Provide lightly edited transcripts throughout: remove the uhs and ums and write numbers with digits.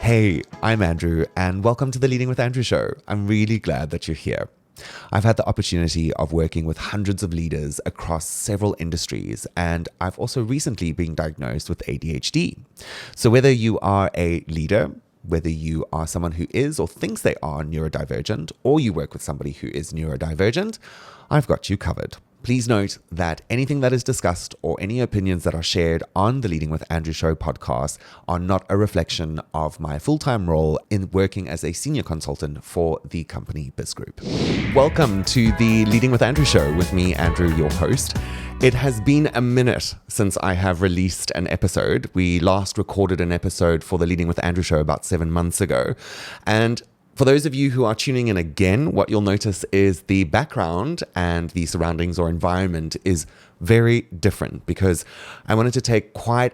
Hey, I'm Andrew, and welcome to the Leading with Andrew show. I'm really glad that you're here. I've had the opportunity of working with hundreds of leaders across several industries, and I've also recently been diagnosed with ADHD. So whether you are a leader, whether you are someone who is or thinks they are neurodivergent, or you work with somebody who is neurodivergent, I've got you covered. Please note that anything that is discussed or any opinions that are shared on the Leading with Andrew show podcast are not a reflection of my full-time role in working as a senior consultant for the company Biz Group. Welcome to the Leading with Andrew show with me, Andrew, your host. It has been a minute since I have released an episode. We last recorded an episode for the Leading with Andrew show about 7 months ago. And for those of you who are tuning in again, what you'll notice is the background and the surroundings or environment is very different because I wanted to take quite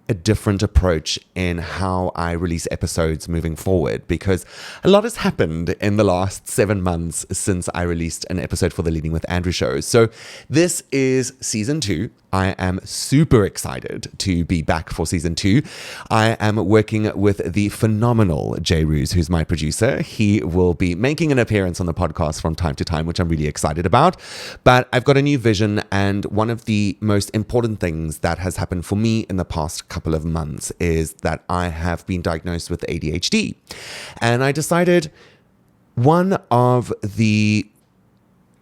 a different approach in how I release episodes moving forward, because a lot has happened in the last 7 months since I released an episode for the Leading with Andrew show. So this is season 2. I am super excited to be back for season 2. I am working with the phenomenal Jay Roos, who's my producer. He will be making an appearance on the podcast from time to time, which I'm really excited about. But I've got a new vision, and one of the most important things that has happened for me in the past couple of months is that I have been diagnosed with ADHD. And I decided one of the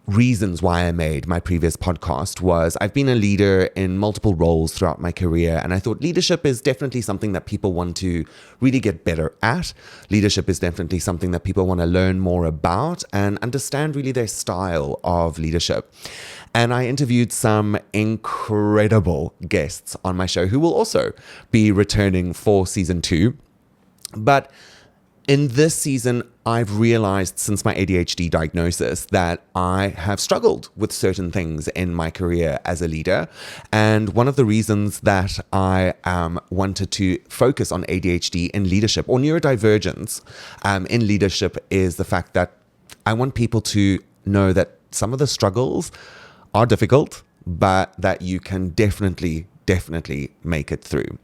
reasons why I made my previous podcast was I've been a leader in multiple roles throughout my career, and I thought leadership is definitely something that people want to really get better at. Leadership is definitely something that people want to learn more about and understand really their style of leadership. And I interviewed some incredible guests on my show who will also be returning for season 2. But in this season, I've realized since my ADHD diagnosis that I have struggled with certain things in my career as a leader. And one of the reasons that I wanted to focus on ADHD in leadership or neurodivergence in leadership is the fact that I want people to know that some of the struggles are difficult, but that you can definitely make it through.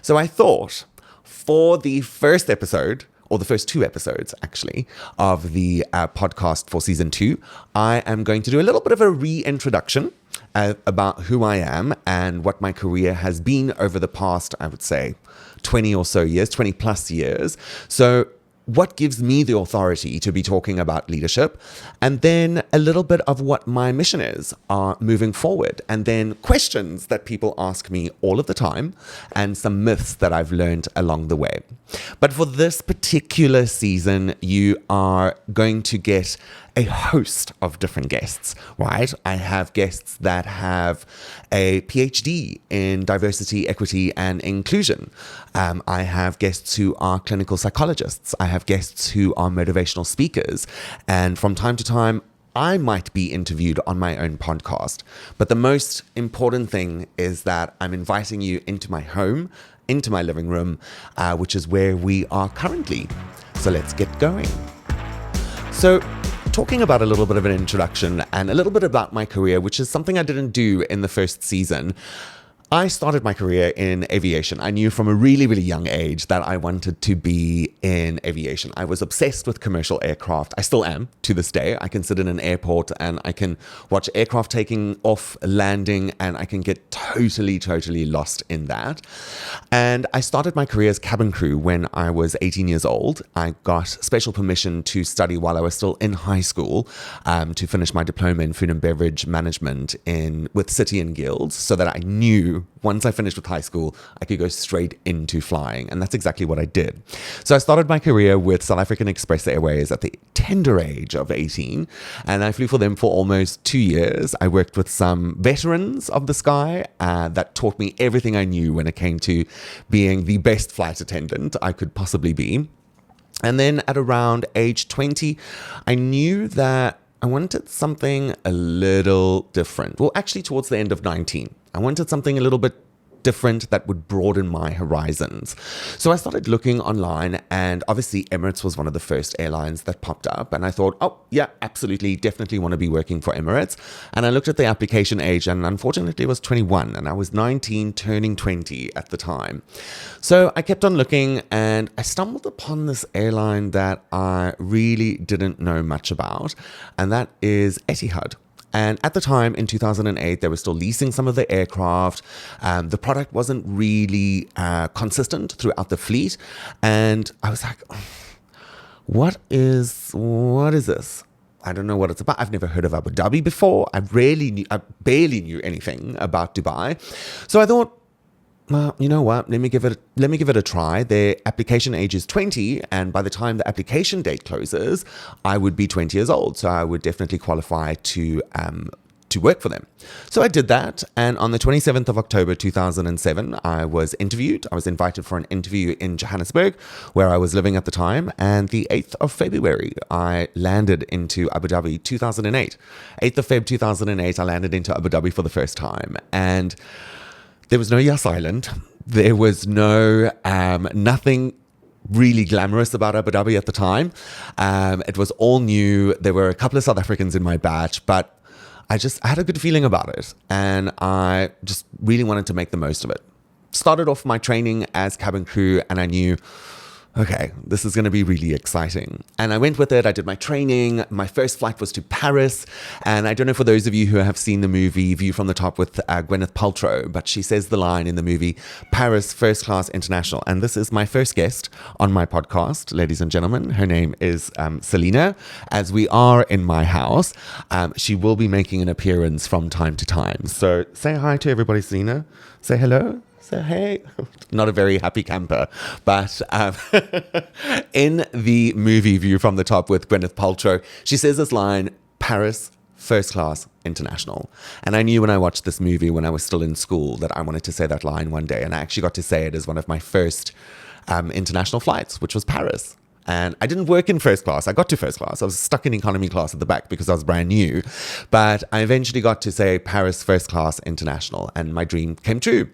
So I thought for the first episode, or the first 2 episodes, actually, of the podcast for season 2, I am going to do a little bit of a reintroduction about who I am and what my career has been over the past, I would say, 20 or so years, 20 plus years. So what gives me the authority to be talking about leadership, and then a little bit of what my mission is moving forward, and then questions that people ask me all of the time, and some myths that I've learned along the way. But for this particular season, you are going to get a host of different guests, right? I have guests that have a PhD in diversity, equity, and inclusion. I have guests who are clinical psychologists. I have guests who are motivational speakers. And from time to time, I might be interviewed on my own podcast. But the most important thing is that I'm inviting you into my home, into my living room, which is where we are currently. So let's get going. So, talking about a little bit of an introduction and a little bit about my career, which is something I didn't do in the first season. I started my career in aviation. I knew from a really, really young age that I wanted to be in aviation. I was obsessed with commercial aircraft. I still am to this day. I can sit in an airport and I can watch aircraft taking off, landing, and I can get totally lost in that. And I started my career as cabin crew when I was 18 years old. I got special permission to study while I was still in high school to finish my diploma in food and beverage management with City and Guilds, so that I knew once I finished with high school, I could go straight into flying. And that's exactly what I did. So I started my career with South African Express Airways at the tender age of 18. And I flew for them for almost 2 years. I worked with some veterans of the sky that taught me everything I knew when it came to being the best flight attendant I could possibly be. And then at around age 20, I knew that I wanted something a little different. Well, actually towards the end of 19. I wanted something a little bit different that would broaden my horizons. So I started looking online, and obviously Emirates was one of the first airlines that popped up. And I thought, oh, yeah, absolutely, definitely want to be working for Emirates. And I looked at the application age, and unfortunately it was 21, and I was 19, turning 20 at the time. So I kept on looking, and I stumbled upon this airline that I really didn't know much about, and that is Etihad. And at the time, in 2008, they were still leasing some of the aircraft. The product wasn't really consistent throughout the fleet. And I was like, what is this? I don't know what it's about. I've never heard of Abu Dhabi before. I barely knew anything about Dubai. So I thought, well, you know what? Let me give it a try. Their application age is 20, and by the time the application date closes, I would be 20 years old. So I would definitely qualify to work for them. So I did that, and on the 27th of October 2007, I was interviewed. I was invited for an interview in Johannesburg, where I was living at the time, and the 8th of February, I landed into Abu Dhabi 2008. 8th of Feb 2008, I landed into Abu Dhabi for the first time, and there was no Yas Island. There was no nothing really glamorous about Abu Dhabi at the time. It was all new. There were a couple of South Africans in my batch, but I had a good feeling about it, and I just really wanted to make the most of it. Started off my training as cabin crew, and I knew, okay, this is going to be really exciting. And I went with it. I did my training. My first flight was to Paris. And I don't know for those of you who have seen the movie View from the Top with Gwyneth Paltrow, but she says the line in the movie, Paris First Class International. And this is my first guest on my podcast, ladies and gentlemen. Her name is Selena. As we are in my house, she will be making an appearance from time to time. So say hi to everybody, Selena. Say hello. So, hey, not a very happy camper, but in the movie View from the Top with Gwyneth Paltrow, she says this line, Paris First Class International. And I knew when I watched this movie when I was still in school that I wanted to say that line one day. And I actually got to say it as one of my first international flights, which was Paris. And I didn't work in first class. I got to first class. I was stuck in economy class at the back because I was brand new. But I eventually got to say Paris First Class International, and my dream came true.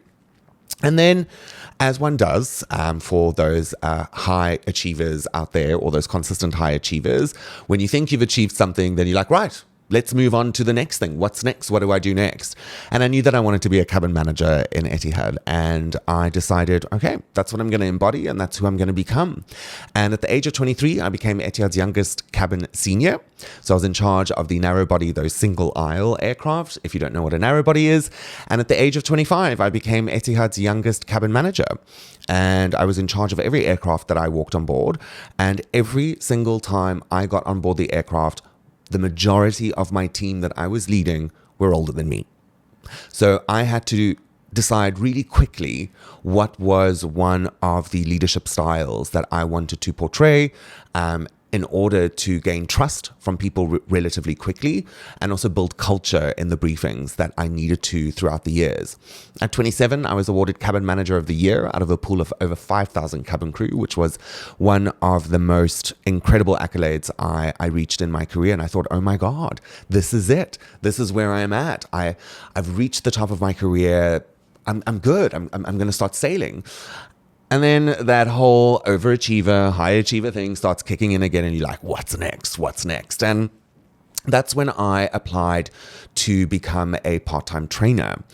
And then, as one does, for those high achievers out there, or those consistent high achievers, when you think you've achieved something, then you're like, right, let's move on to the next thing. What's next? What do I do next? And I knew that I wanted to be a cabin manager in Etihad. And I decided, okay, that's what I'm going to embody, and that's who I'm going to become. And at the age of 23, I became Etihad's youngest cabin senior. So I was in charge of the narrow body, those single aisle aircraft, if you don't know what a narrow body is. And at the age of 25, I became Etihad's youngest cabin manager. And I was in charge of every aircraft that I walked on board. And every single time I got on board the aircraft, the majority of my team that I was leading were older than me. So I had to decide really quickly what was one of the leadership styles that I wanted to portray in order to gain trust from people relatively quickly, and also build culture in the briefings that I needed to throughout the years. At 27, I was awarded Cabin Manager of the Year out of a pool of over 5,000 cabin crew, which was one of the most incredible accolades I reached in my career. And I thought, oh my God, this is it. This is where I am at. I've reached the top of my career. I'm good. I'm going to start sailing. And then that whole overachiever, high achiever thing starts kicking in again, and you're like, what's next? What's next? And that's when I applied to become a part-time trainer.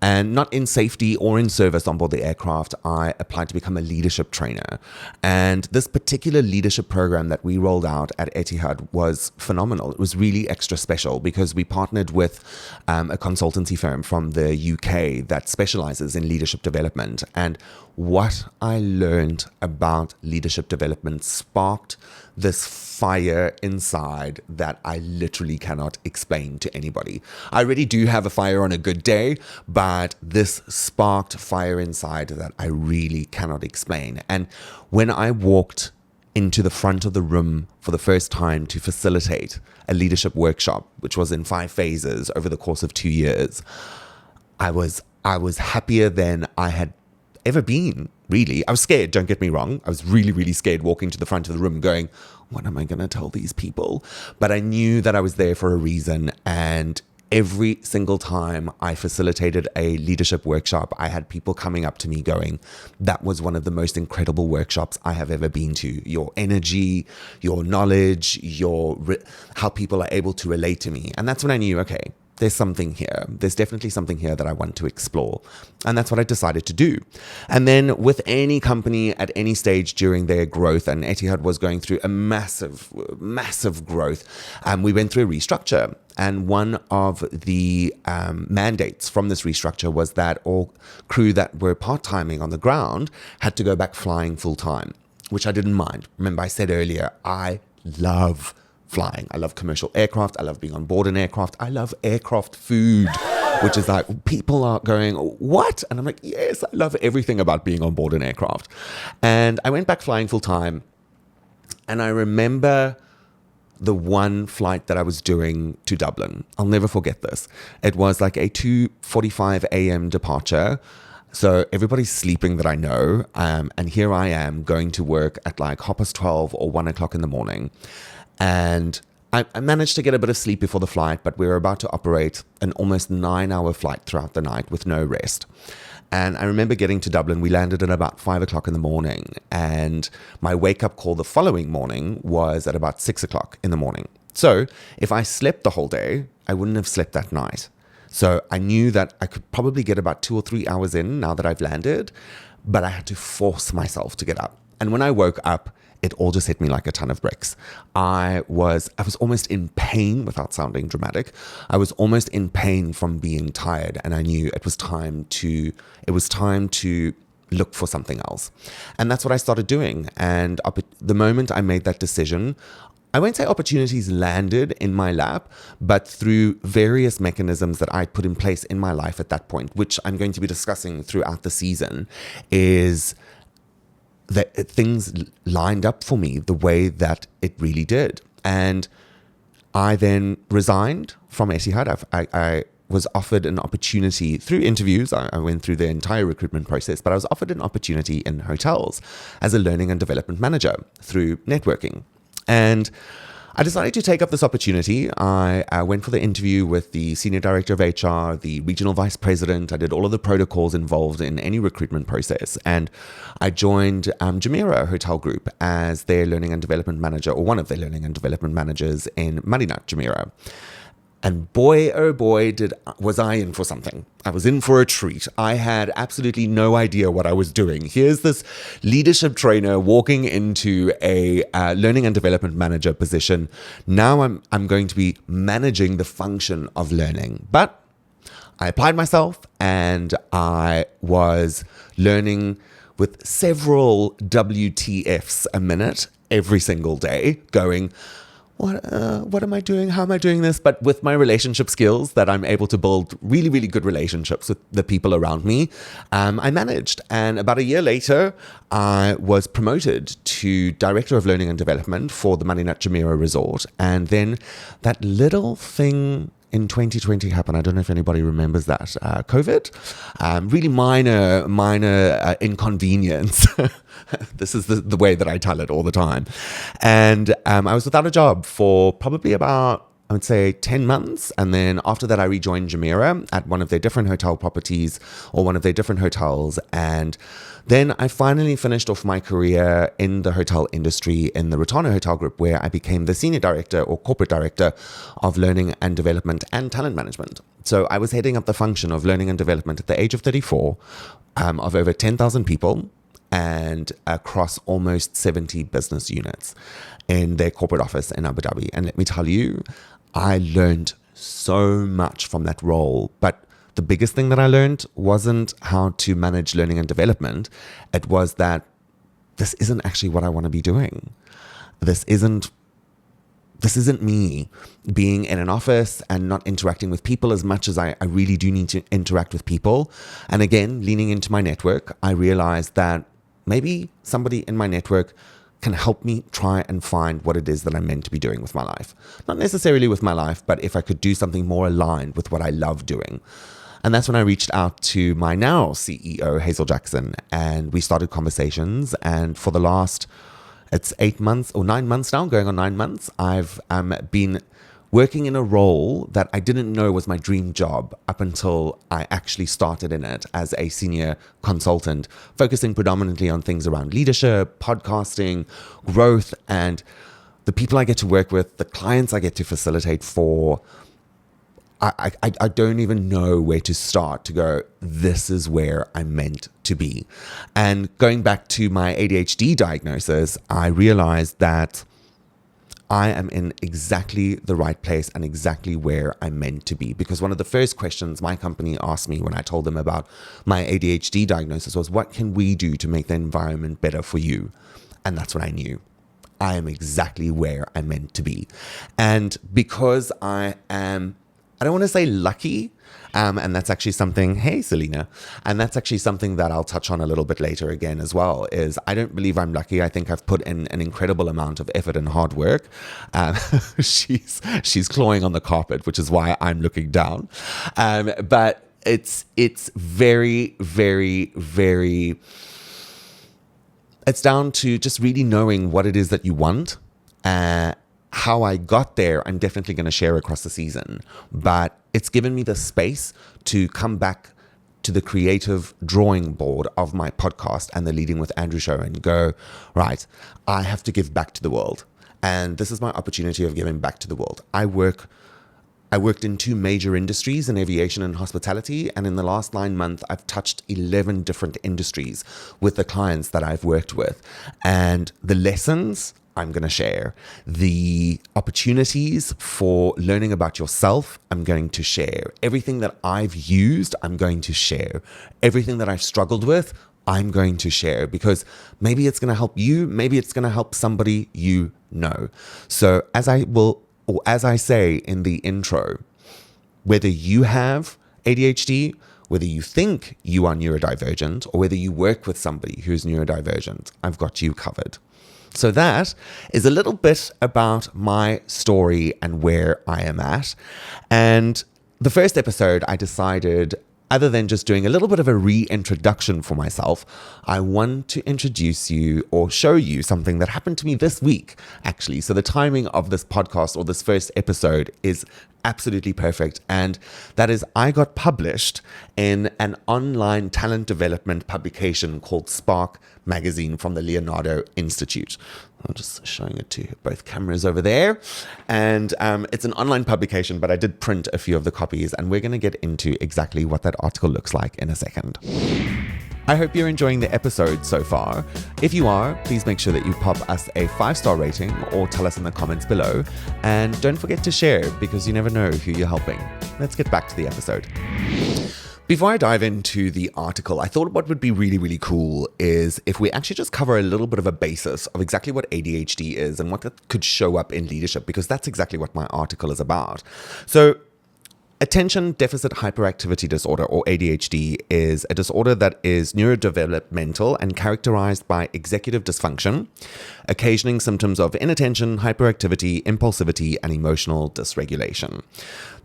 And not in safety or in service on board the aircraft, I applied to become a leadership trainer. And this particular leadership program that we rolled out at Etihad was phenomenal. It was really extra special because we partnered with a consultancy firm from the UK that specializes in leadership development. And what I learned about leadership development sparked this fire inside that I literally cannot explain to anybody. I already do have a fire on a good day, but this sparked fire inside that I really cannot explain. And when I walked into the front of the room for the first time to facilitate a leadership workshop, which was in 5 phases over the course of 2 years, I was happier than I had ever been, really. I was scared, don't get me wrong. I was really, really scared walking to the front of the room going, what am I going to tell these people? But I knew that I was there for a reason, and every single time I facilitated a leadership workshop, I had people coming up to me going, that was one of the most incredible workshops I have ever been to. Your energy, your knowledge, how people are able to relate to me. And that's when I knew, okay, there's something here. There's definitely something here that I want to explore. And that's what I decided to do. And then with any company at any stage during their growth, and Etihad was going through a massive, massive growth, we went through a restructure. And one of the mandates from this restructure was that all crew that were part-timing on the ground had to go back flying full-time, which I didn't mind. Remember, I said earlier, I love flying. I love commercial aircraft. I love being on board an aircraft. I love aircraft food, which is like, people are going, what? And I'm like, yes, I love everything about being on board an aircraft. And I went back flying full time. And I remember the one flight that I was doing to Dublin. I'll never forget this. It was like a 2:45 a.m. departure. So everybody's sleeping that I know. And here I am going to work at like 12:30 or 1 o'clock in the morning. And I managed to get a bit of sleep before the flight, but we were about to operate an almost 9-hour flight throughout the night with no rest. And I remember getting to Dublin. We landed at about 5 o'clock in the morning. And my wake-up call the following morning was at about 6 o'clock in the morning. So if I slept the whole day, I wouldn't have slept that night. So I knew that I could probably get about 2 or 3 hours in now that I've landed, but I had to force myself to get up. And when I woke up, it all just hit me like a ton of bricks. I was almost in pain, without sounding dramatic. I was almost in pain from being tired, and I knew it was time to look for something else. And that's what I started doing. And the moment I made that decision, I won't say opportunities landed in my lap, but through various mechanisms that I put in place in my life at that point, which I'm going to be discussing throughout the season, is that things lined up for me the way that it really did. And I then resigned from Etihad. I was offered an opportunity through interviews. I went through the entire recruitment process, but I was offered an opportunity in hotels as a learning and development manager through networking. And I decided to take up this opportunity. I went for the interview with the senior director of HR, the regional vice president. I did all of the protocols involved in any recruitment process. And I joined Jumeirah Hotel Group as their learning and development manager, or one of their learning and development managers in Madinat, Jumeirah. And boy, oh boy, was I in for something. I was in for a treat. I had absolutely no idea what I was doing. Here's this leadership trainer walking into a learning and development manager position. Now I'm going to be managing the function of learning. But I applied myself, and I was learning with several WTFs a minute every single day, going, what am I doing? How am I doing this? But with my relationship skills that I'm able to build really, really good relationships with the people around me, I managed. And about a year later, I was promoted to Director of Learning and Development for the Madinat Jumeirah Resort. And then that little thing in 2020 happened. I don't know if anybody remembers that. COVID, really minor inconvenience. This is the way that I tell it all the time. And I was without a job for probably about, I would say, 10 months. And then after that, I rejoined Jumeirah at one of their different hotel properties, or one of their different hotels. And then I finally finished off my career in the hotel industry in the Rotana Hotel Group, where I became the senior director or corporate director of learning and development and talent management. So I was heading up the function of learning and development at the age of 34 of over 10,000 people, and across almost 70 business units in their corporate office in Abu Dhabi. And let me tell you, I learned so much from that role. But the biggest thing that I learned wasn't how to manage learning and development. It was that this isn't actually what I want to be doing. This isn't me being in an office and not interacting with people as much as I really do need to interact with people. And again, leaning into my network, I realized that maybe somebody in my network can help me try and find what it is that I'm meant to be doing with my life. Not necessarily with my life, but if I could do something more aligned with what I love doing. And that's when I reached out to my now CEO, Hazel Jackson, and we started conversations. And for the last, it's 8 months or 9 months now, going on 9 months, I've been working in a role that I didn't know was my dream job up until I actually started in it as a senior consultant, focusing predominantly on things around leadership, podcasting, growth, and the people I get to work with, the clients I get to facilitate for. I don't even know where to start to go, this is where I'm meant to be. And going back to my ADHD diagnosis, I realized that I am in exactly the right place and exactly where I'm meant to be. Because one of the first questions my company asked me when I told them about my ADHD diagnosis was, what can we do to make the environment better for you? And that's what I knew. I am exactly where I'm meant to be. And because I don't want to say lucky, and that's actually something, hey, Selena, and that's actually something that I'll touch on a little bit later again as well, is I don't believe I'm lucky. I think I've put in an incredible amount of effort and hard work. She's clawing on the carpet, which is why I'm looking down. But it's very, very, very, it's down to just really knowing what it is that you want. How I got there, I'm definitely going to share across the season, but it's given me the space to come back to the creative drawing board of my podcast and the Leading with Andrew show and go, right, I have to give back to the world. And this is my opportunity of giving back to the world. I worked in 2 major industries, in aviation and hospitality. And in the last 9 months, I've touched 11 different industries with the clients that I've worked with. And the lessons I'm going to share, the opportunities for learning about yourself, I'm going to share. Everything that I've used, I'm going to share. Everything that I've struggled with, I'm going to share, because maybe it's going to help you, maybe it's going to help somebody you know. So as I say in the intro, whether you have ADHD, whether you think you are neurodivergent, or whether you work with somebody who's neurodivergent, I've got you covered. So that is a little bit about my story and where I am at. And the first episode, I decided, other than just doing a little bit of a reintroduction for myself, I want to introduce you or show you something that happened to me this week, actually. So the timing of this podcast or this first episode is absolutely perfect. And that is, I got published in an online talent development publication called Spark Magazine from the Leonardo Institute. I'm just showing it to both cameras over there. And it's an online publication, but I did print a few of the copies, and we're going to get into exactly what that article looks like in a second. I hope you're enjoying the episode so far. If you are, please make sure that you pop us a 5-star rating or tell us in the comments below. And don't forget to share, because you never know who you're helping. Let's get back to the episode. Before I dive into the article, I thought what would be really, really cool is if we actually just cover a little bit of a basis of exactly what ADHD is and what that could show up in leadership, because that's exactly what my article is about. So, Attention Deficit Hyperactivity Disorder, or ADHD, is a disorder that is neurodevelopmental and characterized by executive dysfunction, occasioning symptoms of inattention, hyperactivity, impulsivity, and emotional dysregulation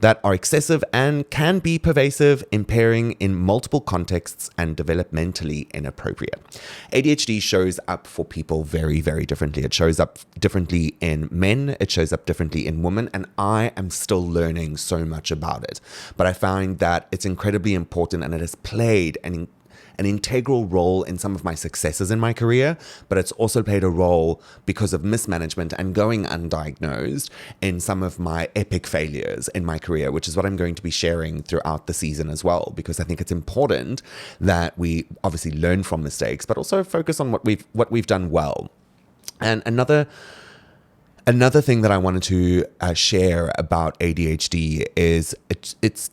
that are excessive and can be pervasive, impairing in multiple contexts and developmentally inappropriate. ADHD shows up for people very, very differently. It shows up differently in men, it shows up differently in women, and I am still learning so much about it. But I find that it's incredibly important, and it has played an integral role in some of my successes in my career, but it's also played a role because of mismanagement and going undiagnosed in some of my epic failures in my career, which is what I'm going to be sharing throughout the season as well, because I think it's important that we obviously learn from mistakes, but also focus on what we've done well. And another thing that I wanted to share about ADHD is it's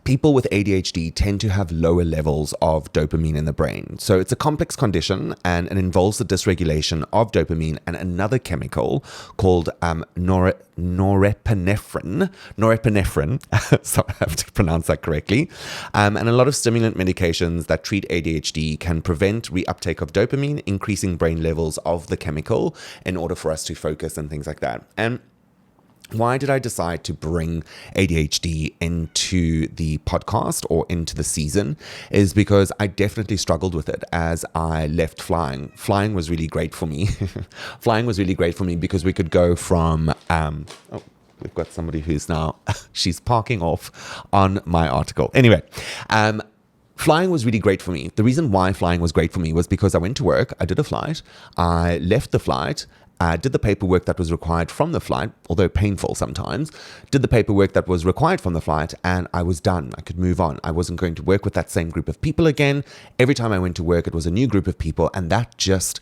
people with ADHD tend to have lower levels of dopamine in the brain. So it's a complex condition, and it involves the dysregulation of dopamine and another chemical called norepinephrine. So I have to pronounce that correctly. And a lot of stimulant medications that treat ADHD can prevent reuptake of dopamine, increasing brain levels of the chemical in order for us to focus and things like that. And why did I decide to bring ADHD into the podcast or into the season is because I definitely struggled with it as I left flying. Flying was really great for me. Flying was really great for me because we could go from, we've got somebody who's now, she's parking off on my article. Anyway, flying was really great for me. The reason why flying was great for me was because I went to work, I did a flight, I left the flight, did the paperwork that was required from the flight, although painful sometimes, did the paperwork that was required from the flight, and I was done. I could move on. I wasn't going to work with that same group of people again. Every time I went to work, it was a new group of people, and that just,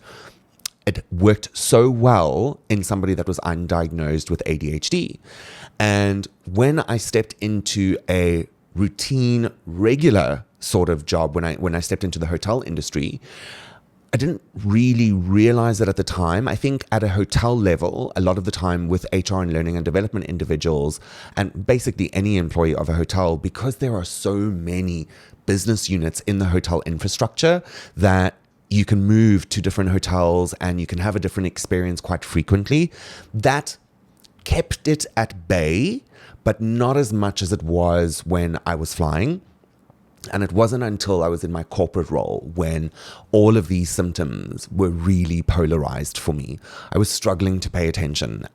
it worked so well in somebody that was undiagnosed with ADHD. And when I stepped into a routine, regular sort of job, when I stepped into the hotel industry, I didn't really realize it at the time. I think at a hotel level, a lot of the time with HR and learning and development individuals, and basically any employee of a hotel, because there are so many business units in the hotel infrastructure that you can move to different hotels and you can have a different experience quite frequently, that kept it at bay, but not as much as it was when I was flying. And it wasn't until I was in my corporate role when all of these symptoms were really polarized for me. I was struggling to pay attention.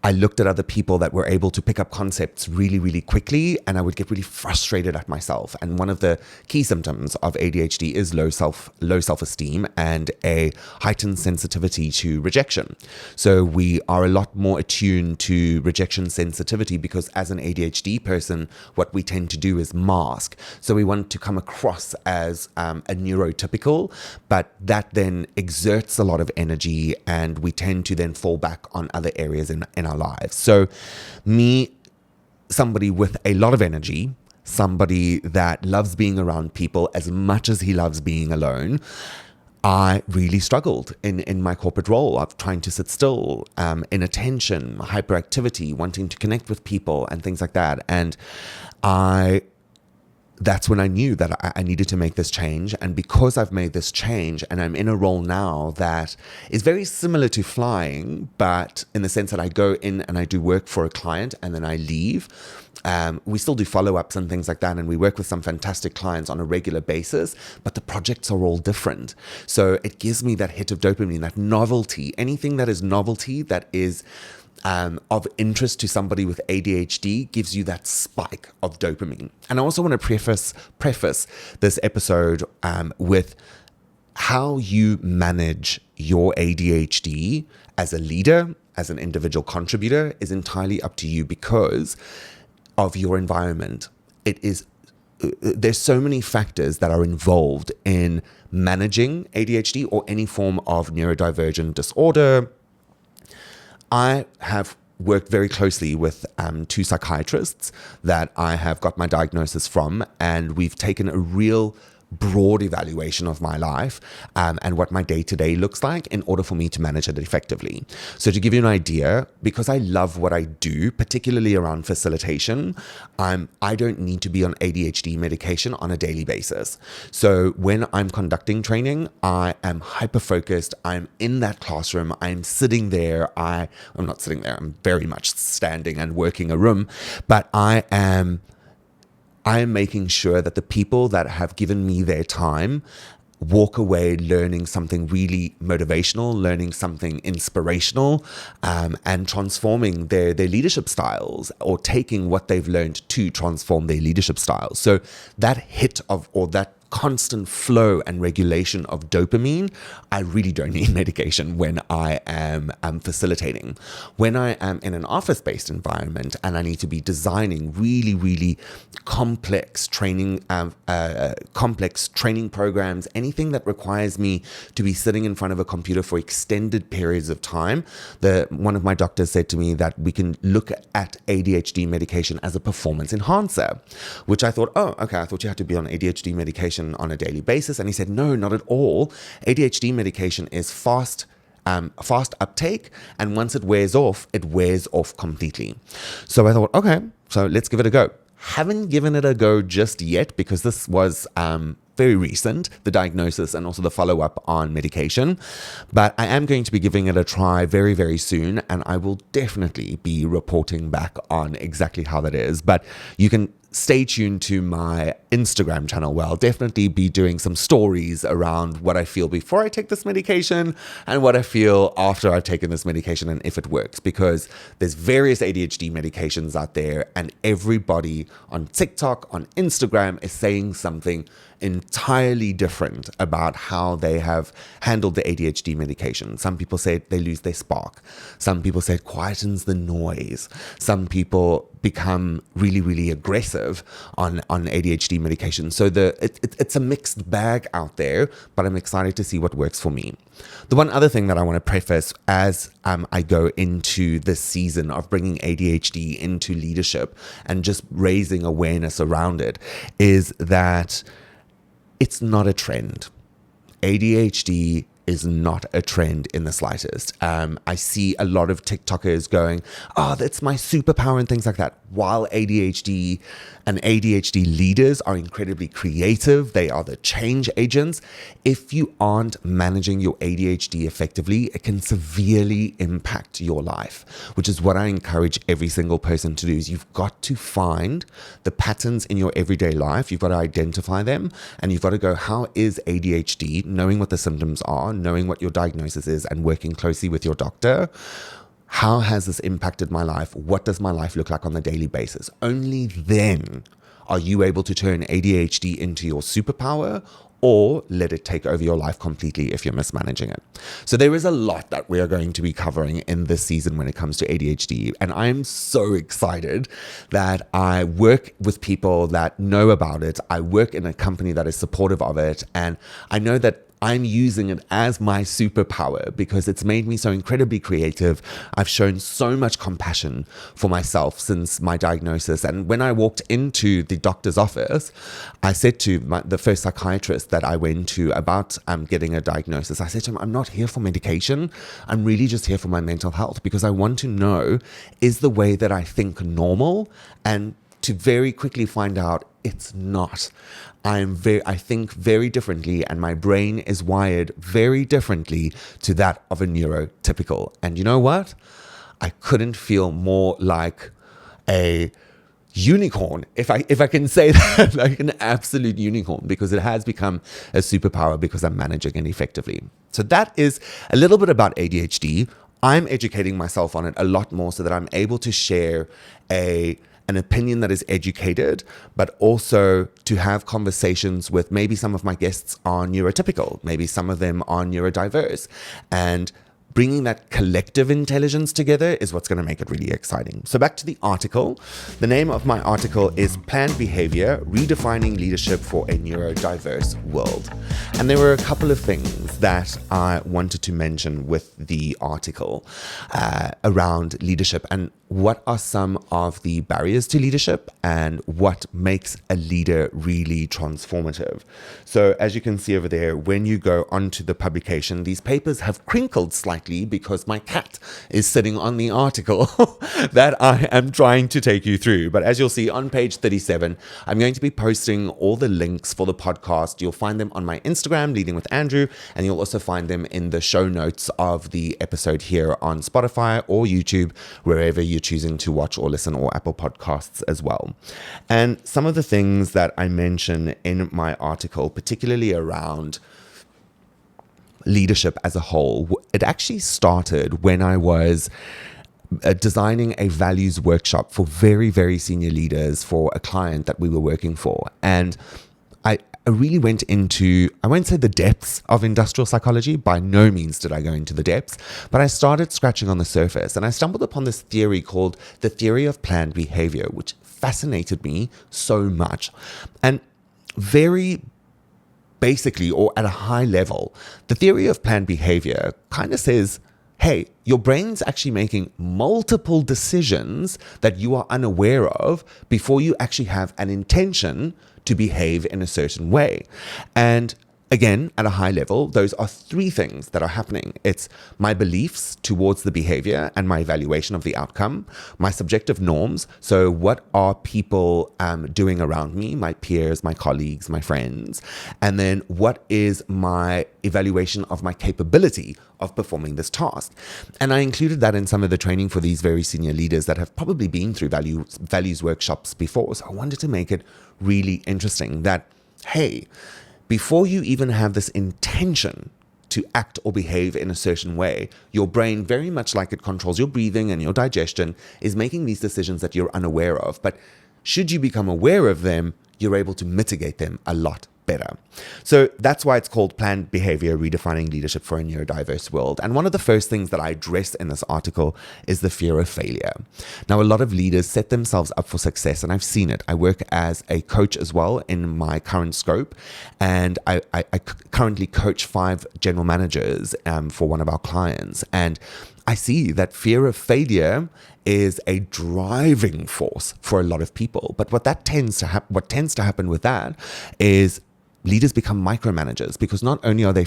I looked at other people that were able to pick up concepts really, really quickly, and I would get really frustrated at myself. And one of the key symptoms of ADHD is low self-esteem and a heightened sensitivity to rejection. So we are a lot more attuned to rejection sensitivity because as an ADHD person, what we tend to do is mask. So we want to come across as a neurotypical, but that then exerts a lot of energy, and we tend to then fall back on other areas in our lives. So me, somebody with a lot of energy, somebody that loves being around people as much as he loves being alone, I really struggled in my corporate role of trying to sit still, inattention, hyperactivity, wanting to connect with people and things like that. And that's when I knew that I needed to make this change. And because I've made this change and I'm in a role now that is very similar to flying, but in the sense that I go in and I do work for a client and then I leave. We still do follow-ups and things like that, and we work with some fantastic clients on a regular basis, but the projects are all different. So it gives me that hit of dopamine, that novelty, anything that is novelty, that is of interest to somebody with ADHD gives you that spike of dopamine. And I also want to preface this episode with how you manage your ADHD as a leader, as an individual contributor, is entirely up to you because of your environment. There's so many factors that are involved in managing ADHD or any form of neurodivergent disorder. I have worked very closely with two psychiatrists that I have got my diagnosis from, and we've taken a real broad evaluation of my life and what my day-to-day looks like in order for me to manage it effectively. So to give you an idea, because I love what I do, particularly around facilitation, I don't need to be on ADHD medication on a daily basis. So when I'm conducting training, I am hyper-focused. I'm in that classroom. I'm sitting there. I'm not sitting there. I'm very much standing and working a room, but I am making sure that the people that have given me their time walk away learning something really motivational, learning something inspirational, and transforming their leadership styles, or taking what they've learned to transform their leadership styles. So that hit of, or that constant flow and regulation of dopamine, I really don't need medication when I am facilitating. When I am in an office-based environment and I need to be designing really, really complex training programs, anything that requires me to be sitting in front of a computer for extended periods of time, one of my doctors said to me that we can look at ADHD medication as a performance enhancer, which I thought, oh, okay, I thought you had to be on ADHD medication on a daily basis. And he said, no, not at all. ADHD medication is fast uptake, and once it wears off completely. So I thought, okay, so let's give it a go. Haven't given it a go just yet because this was very recent, the diagnosis and also the follow-up on medication. But I am going to be giving it a try very, very soon, and I will definitely be reporting back on exactly how that is. But you can stay tuned to my Instagram channel, where I'll definitely be doing some stories around what I feel before I take this medication and what I feel after I've taken this medication and if it works, because there's various ADHD medications out there and everybody on TikTok, on Instagram is saying something entirely different about how they have handled the ADHD medication. Some people say they lose their spark. Some people say it quietens the noise. Some people become really, really aggressive on ADHD medication. So it's a mixed bag out there, but I'm excited to see what works for me. The one other thing that I want to preface as I go into this season of bringing ADHD into leadership and just raising awareness around it is that it's not a trend. ADHD is not a trend in the slightest. I see a lot of TikTokers going, oh, that's my superpower and things like that. While ADHD and ADHD leaders are incredibly creative, they are the change agents. If you aren't managing your ADHD effectively, it can severely impact your life, which is what I encourage every single person to do. Is you've got to find the patterns in your everyday life. You've got to identify them, and you've got to go, how is ADHD, knowing what the symptoms are, knowing what your diagnosis is, and working closely with your doctor. How has this impacted my life? What does my life look like on a daily basis? Only then are you able to turn ADHD into your superpower, or let it take over your life completely if you're mismanaging it. So there is a lot that we are going to be covering in this season when it comes to ADHD. And I'm so excited that I work with people that know about it. I work in a company that is supportive of it. And I know that I'm using it as my superpower because it's made me so incredibly creative. I've shown so much compassion for myself since my diagnosis. And when I walked into the doctor's office, I said to the first psychiatrist that I went to about getting a diagnosis, I said to him, I'm not here for medication. I'm really just here for my mental health because I want to know, is the way that I think normal? And to very quickly find out it's not. I think very differently, and my brain is wired very differently to that of a neurotypical. And you know what? I couldn't feel more like a unicorn, if I can say that, like an absolute unicorn, because it has become a superpower because I'm managing it effectively. So that is a little bit about ADHD. I'm educating myself on it a lot more so that I'm able to share an opinion that is educated, but also to have conversations with maybe some of my guests are neurotypical, maybe some of them are neurodiverse, and bringing that collective intelligence together is what's going to make it really exciting. So back to the article. The name of my article is Planned Behavior, Redefining Leadership for a Neurodiverse World. And there were a couple of things that I wanted to mention with the article around leadership and what are some of the barriers to leadership and what makes a leader really transformative. So as you can see over there, when you go onto the publication, these papers have crinkled slightly because my cat is sitting on the article that I am trying to take you through. But as you'll see on page 37, I'm going to be posting all the links for the podcast. You'll find them on my Instagram, Leading with Andrew, and you'll also find them in the show notes of the episode here on Spotify or YouTube, wherever you're choosing to watch or listen, or Apple Podcasts as well. And some of the things that I mention in my article, particularly around leadership as a whole, it actually started when I was designing a values workshop for very, very senior leaders for a client that we were working for. And I really went into, I won't say the depths of industrial psychology, by no means did I go into the depths, but I started scratching on the surface and I stumbled upon this theory called the theory of planned behavior, which fascinated me so much. And very basically, or at a high level, the theory of planned behavior kind of says, hey, your brain's actually making multiple decisions that you are unaware of before you actually have an intention to behave in a certain way. And Again, at a high level, those are three things that are happening. It's my beliefs towards the behavior and my evaluation of the outcome, my subjective norms. So what are people doing around me, my peers, my colleagues, my friends? And then what is my evaluation of my capability of performing this task? And I included that in some of the training for these very senior leaders that have probably been through values workshops before. So I wanted to make it really interesting that, hey, before you even have this intention to act or behave in a certain way, your brain, very much like it controls your breathing and your digestion, is making these decisions that you're unaware of. But should you become aware of them, you're able to mitigate them a lot better. So that's why it's called Planned Behavior, Redefining Leadership for a Neurodiverse World. And one of the first things that I address in this article is the fear of failure. Now, a lot of leaders set themselves up for success, and I've seen it. I work as a coach as well in my current scope, and I currently coach 5 general managers for one of our clients. And I see that fear of failure is a driving force for a lot of people. But what tends to happen with that is leaders become micromanagers, because not only are they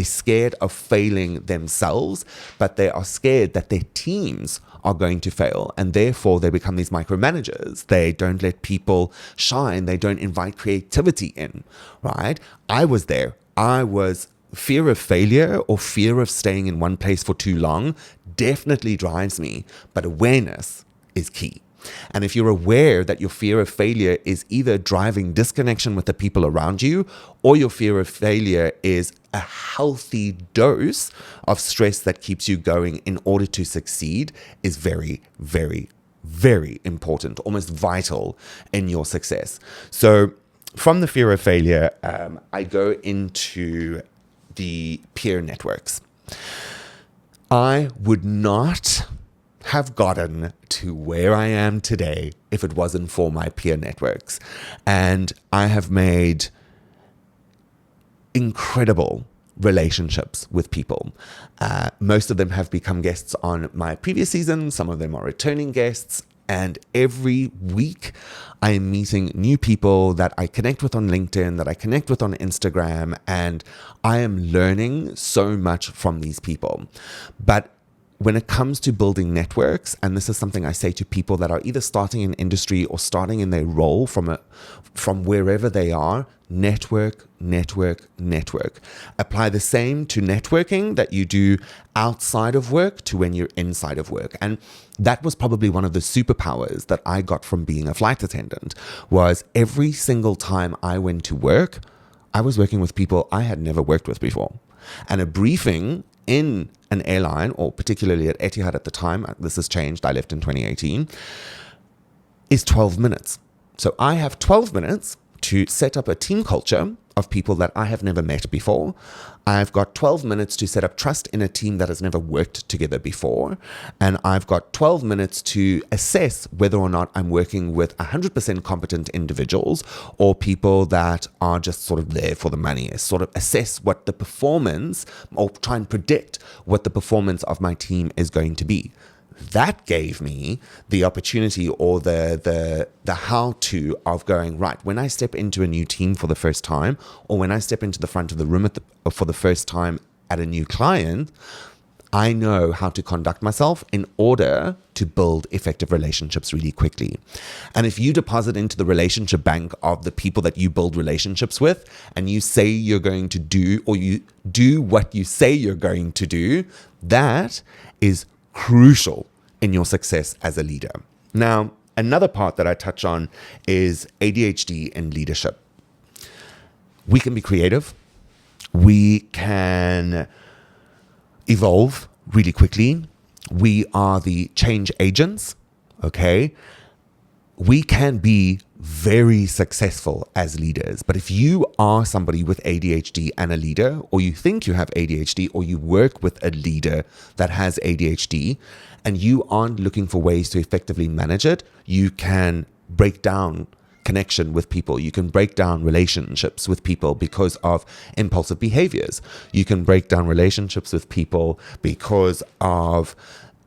scared of failing themselves, but they are scared that their teams are going to fail, and therefore they become these micromanagers. They don't let people shine. They don't invite creativity in, right? I was there. Fear of failure or fear of staying in one place for too long definitely drives me, but awareness is key. And if you're aware that your fear of failure is either driving disconnection with the people around you, or your fear of failure is a healthy dose of stress that keeps you going in order to succeed, is very, very, very important, almost vital in your success. So from the fear of failure, I go into the peer networks. I would not have gotten to where I am today if it wasn't for my peer networks. And I have made incredible relationships with people. Most of them have become guests on my previous season. Some of them are returning guests. And every week I am meeting new people that I connect with on LinkedIn, that I connect with on Instagram, and I am learning so much from these people. But when it comes to building networks, and this is something I say to people that are either starting in industry or starting in their role from wherever they are, network, network, network. Apply the same to networking that you do outside of work to when you're inside of work. And that was probably one of the superpowers that I got from being a flight attendant, was every single time I went to work, I was working with people I had never worked with before. And a briefing in an airline, or particularly at Etihad at the time, this has changed, I left in 2018, is 12 minutes. So I have 12 minutes to set up a team culture of people that I have never met before. I've got 12 minutes to set up trust in a team that has never worked together before. And I've got 12 minutes to assess whether or not I'm working with 100% competent individuals or people that are just sort of there for the money, sort of assess what the performance, or try and predict what the performance of my team is going to be. That gave me the opportunity, or the how-to of going, right, when I step into a new team for the first time, or when I step into the front of the room for the first time at a new client, I know how to conduct myself in order to build effective relationships really quickly. And if you deposit into the relationship bank of the people that you build relationships with, and you say you're going to do, or you do what you say you're going to do, that is crucial in your success as a leader. Now, another part that I touch on is ADHD and leadership. We can be creative. We can evolve really quickly. We are the change agents, okay? We can be very successful as leaders. But if you are somebody with ADHD and a leader, or you think you have ADHD, or you work with a leader that has ADHD, and you aren't looking for ways to effectively manage it, you can break down connection with people. You can break down relationships with people because of impulsive behaviors. You can break down relationships with people because of,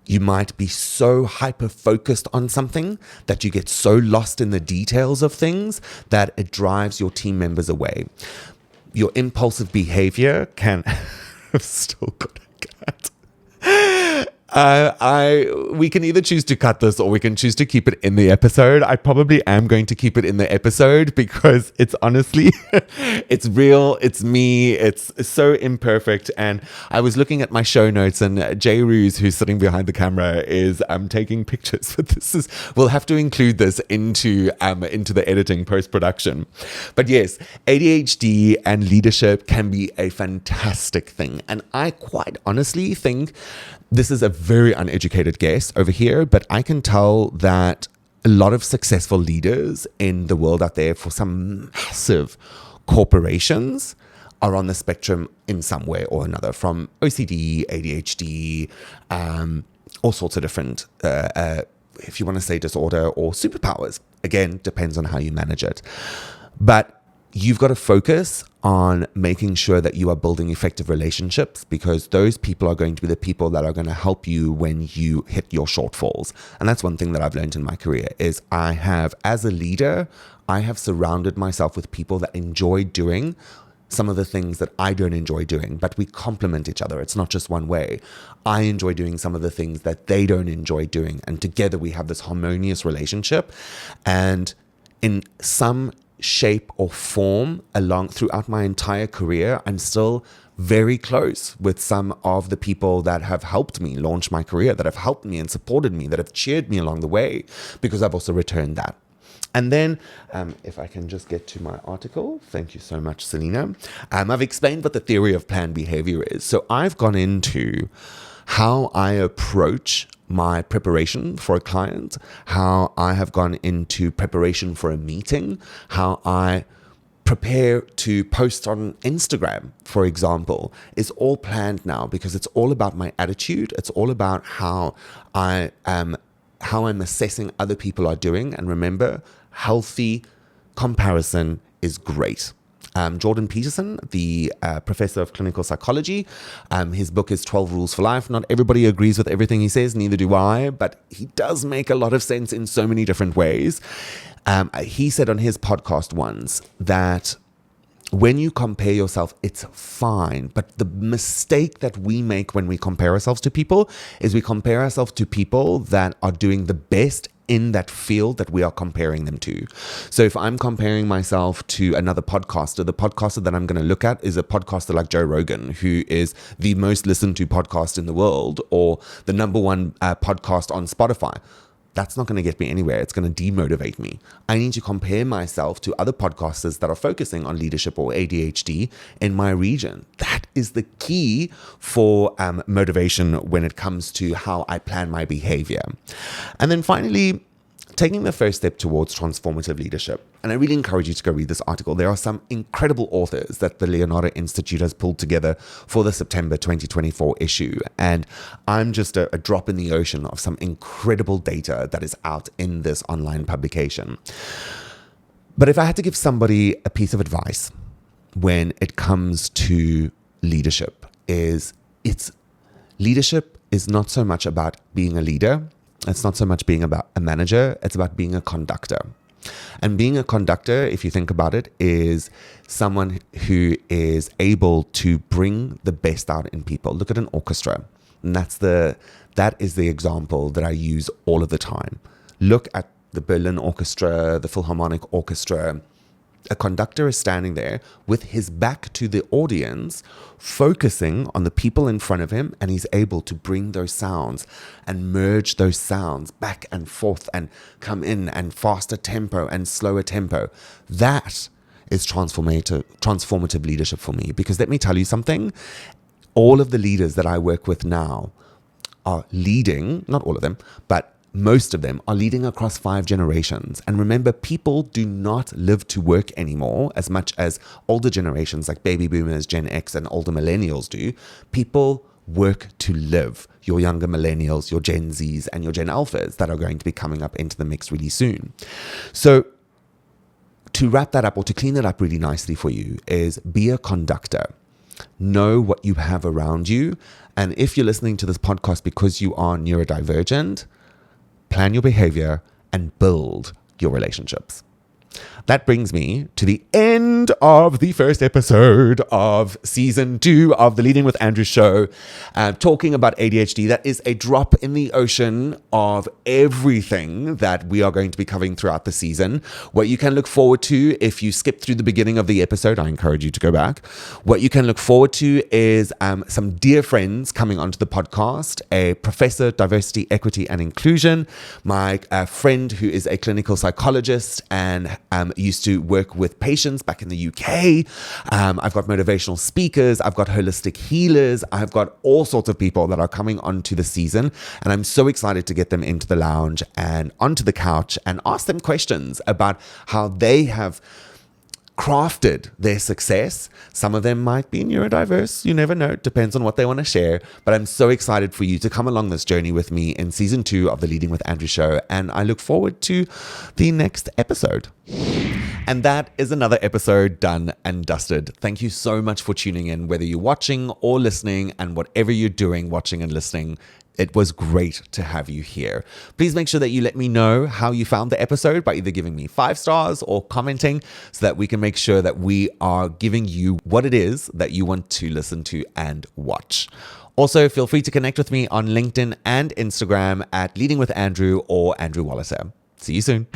you might be so hyper-focused on something that you get so lost in the details of things that it drives your team members away. your impulsive behavior can... I've still got a cat. We can either choose to cut this or we can choose to keep it in the episode. I probably am going to keep it in the episode because it's honestly, it's real, it's me, it's so imperfect. And I was looking at my show notes, and Jay Ruse, who's sitting behind the camera, is taking pictures. But we'll have to include this into the editing post-production. But yes, ADHD and leadership can be a fantastic thing. And I quite honestly think this is a very uneducated guess over here, but I can tell that a lot of successful leaders in the world out there for some massive corporations are on the spectrum in some way or another, from OCD, ADHD, all sorts of different, if you want to say disorder or superpowers. Again, depends on how you manage it. But you've got to focus on making sure that you are building effective relationships, because those people are going to be the people that are going to help you when you hit your shortfalls. And that's one thing that I've learned in my career is as a leader, I have surrounded myself with people that enjoy doing some of the things that I don't enjoy doing, but we complement each other. It's not just one way. I enjoy doing some of the things that they don't enjoy doing. And together we have this harmonious relationship. And in some shape or form throughout my entire career, I'm still very close with some of the people that have helped me launch my career, that have helped me and supported me, that have cheered me along the way, because I've also returned that. And then, if I can just get to my article, thank you so much, Selena. I've explained what the theory of planned behavior is. So I've gone into how I approach my preparation for a client, how I have gone into preparation for a meeting, how I prepare to post on Instagram, for example, is all planned now, because it's all about my attitude. It's all about how I'm assessing other people are doing. And remember, healthy comparison is great. Jordan Peterson, the professor of clinical psychology, his book is 12 Rules for Life. Not everybody agrees with everything he says, neither do I, but he does make a lot of sense in so many different ways. He said on his podcast once that when you compare yourself, it's fine. But the mistake that we make when we compare ourselves to people is we compare ourselves to people that are doing the best in that field that we are comparing them to. So if I'm comparing myself to another podcaster, the podcaster that I'm going to look at is a podcaster like Joe Rogan, who is the most listened to podcast in the world, or the number one podcast on Spotify. That's not going to get me anywhere. It's going to demotivate me. I need to compare myself to other podcasters that are focusing on leadership or ADHD in my region. That is the key for motivation when it comes to how I plan my behavior. And then finally, taking the first step towards transformative leadership. And I really encourage you to go read this article. There are some incredible authors that the Leonardo Institute has pulled together for the September 2024 issue. And I'm just a drop in the ocean of some incredible data that is out in this online publication. But if I had to give somebody a piece of advice when it comes to leadership, leadership is not so much about being a leader. It's not so much being about a manager. It's about being a conductor. And being a conductor, if you think about it, is someone who is able to bring the best out in people. Look at an orchestra. And that is the example that I use all of the time. Look at the Berlin Orchestra, the Philharmonic Orchestra. A conductor is standing there with his back to the audience, focusing on the people in front of him, and he's able to bring those sounds and merge those sounds back and forth and come in and faster tempo and slower tempo. That is transformative leadership for me, because let me tell you something. All of the leaders that I work with now are leading, not all of them, but most of them are leading across 5 generations. And remember, people do not live to work anymore as much as older generations like baby boomers, Gen X, and older millennials do. People work to live. Your younger millennials, your Gen Zs, and your Gen Alphas that are going to be coming up into the mix really soon. So to wrap that up, or to clean it up really nicely for you, is be a conductor. Know what you have around you. And if you're listening to this podcast because you are neurodivergent, plan your behavior and build your relationships. That brings me to the end of the first episode of season 2 of the Leading with Andrew show, talking about ADHD. That is a drop in the ocean of everything that we are going to be covering throughout the season. What you can look forward to if you skip through the beginning of the episode, I encourage you to go back. What you can look forward to is some dear friends coming onto the podcast, a professor, diversity, equity, and inclusion, my friend who is a clinical psychologist and used to work with patients back in the UK. I've got motivational speakers. I've got holistic healers. I've got all sorts of people that are coming onto the season. And I'm so excited to get them into the lounge and onto the couch and ask them questions about how they have crafted their success. Some of them might be neurodiverse. You never know. It depends on what they want to share. But I'm so excited for you to come along this journey with me in season 2 of the Leading with Andrew show. And I look forward to the next episode. And that is another episode done and dusted. Thank you so much for tuning in, whether you're watching or listening, and whatever you're doing, watching and listening. It was great to have you here. Please make sure that you let me know how you found the episode by either giving me 5 stars or commenting so that we can make sure that we are giving you what it is that you want to listen to and watch. Also, feel free to connect with me on LinkedIn and Instagram at Leading with Andrew or Andrew Walliser. See you soon.